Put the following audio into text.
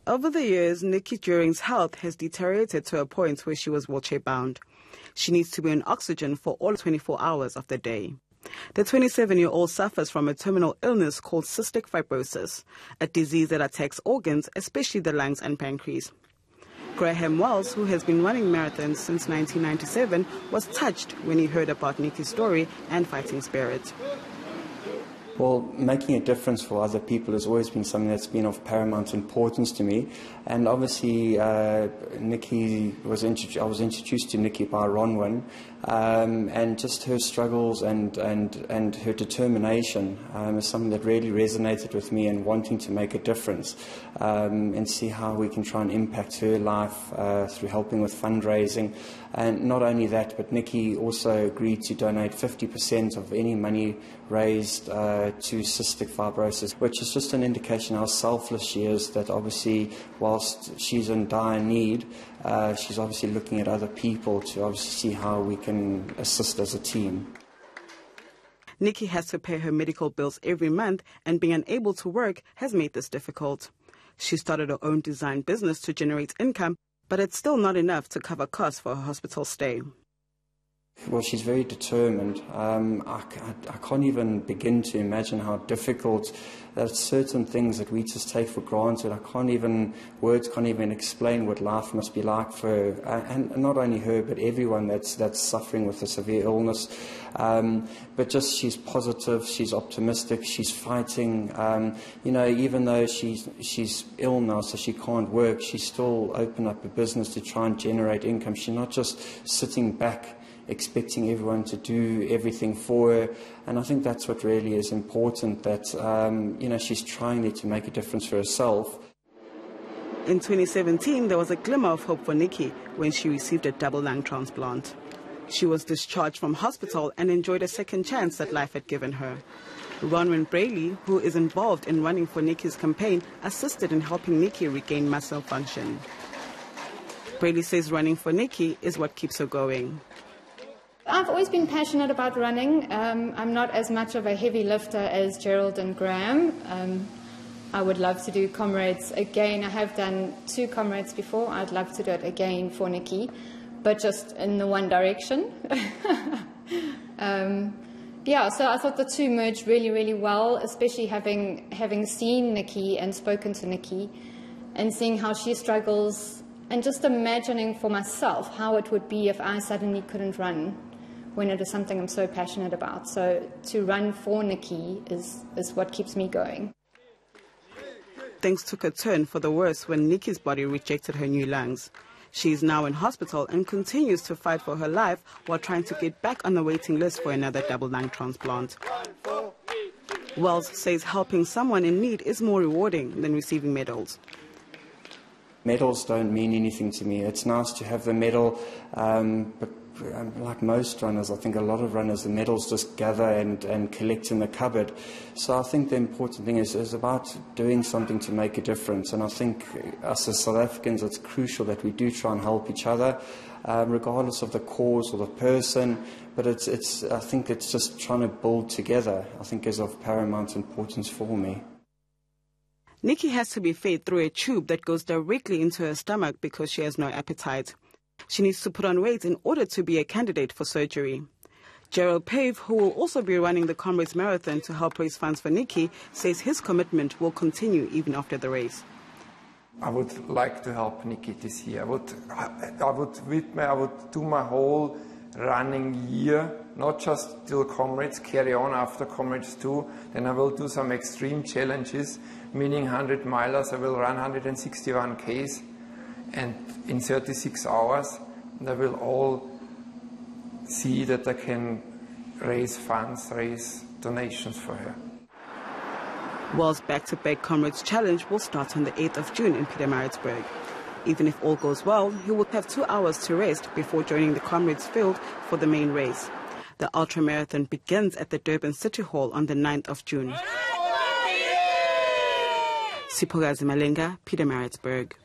Over the years, NiQi During's health has deteriorated to a point where she was wheelchair-bound. She needs to be on oxygen for all 24 hours of the day. The 27-year-old suffers from a terminal illness called cystic fibrosis, a disease that attacks organs, especially the lungs and pancreas. Graham Wells, who has been running marathons since 1997, was touched when he heard about NiQi's story and fighting spirit. Well, making a difference for other people has always been something that's been of paramount importance to me. And obviously, I was introduced to NiQi by Ronwin, and just her struggles and her determination is something that really resonated with me, and wanting to make a difference and see how we can try and impact her life through helping with fundraising. And not only that, but NiQi also agreed to donate 50% of any money raised to cystic fibrosis, which is just an indication how selfless she is, that obviously whilst she's in dire need, she's obviously looking at other people to obviously see how we can assist as a team. NiQi has to pay her medical bills every month, and being unable to work has made this difficult. She started her own design business to generate income, but it's still not enough to cover costs for her hospital stay. Well, she's very determined. I can't even begin to imagine how difficult certain things that we just take for granted. Words can't even explain what life must be like for her, and not only her, but everyone that's suffering with a severe illness. But just she's positive, she's optimistic, she's fighting. Even though she's ill now, so she can't work, she's still opened up a business to try and generate income. She's not just sitting back expecting everyone to do everything for her, and I think that's what really is important, that she's trying there to make a difference for herself. In 2017, there was a glimmer of hope for NiQi when she received a double lung transplant. She was discharged from hospital and enjoyed a second chance that life had given her. Ronwin Brayley, who is involved in running for NiQi's campaign, assisted in helping NiQi regain muscle function. Brayley says running for NiQi is what keeps her going. I've always been passionate about running. I'm not as much of a heavy lifter as Gerald and Graham. I would love to do Comrades again. I have done 2 Comrades before. I'd love to do it again for NiQi, but just in the one direction. So I thought the two merged really, really well, especially having seen NiQi and spoken to NiQi and seeing how she struggles, and just imagining for myself how it would be if I suddenly couldn't run, when it is something I'm so passionate about. So to run for NiQi is what keeps me going. Things took a turn for the worse when NiQi's body rejected her new lungs. She is now in hospital and continues to fight for her life while trying to get back on the waiting list for another double lung transplant. Wells says helping someone in need is more rewarding than receiving medals. Medals don't mean anything to me. It's nice to have the medal, but like most runners, I think a lot of runners, the medals just gather and collect in the cupboard. So I think the important thing is about doing something to make a difference. And I think us as South Africans, it's crucial that we do try and help each other, regardless of the cause or the person. But I think it's just trying to build together, I think, is of paramount importance for me. NiQi has to be fed through a tube that goes directly into her stomach because she has no appetite. She needs to put on weight in order to be a candidate for surgery. Gerald Pave, who will also be running the Comrades Marathon to help raise funds for NiQi, says his commitment will continue even after the race. I would like to help NiQi this year. I would do my whole running year, not just till Comrades, carry on after Comrades too. Then I will do some extreme challenges, meaning 100 milers. I will run 161 Ks. And in 36 hours, they will all see that I can raise funds, raise donations for her. Wells' back-to-back Comrades Challenge will start on the 8th of June in Pietermaritzburg. Even if all goes well, he will have 2 hours to rest before joining the Comrades field for the main race. The ultramarathon begins at the Durban City Hall on the 9th of June. Siphokazi Malinga, Pietermaritzburg.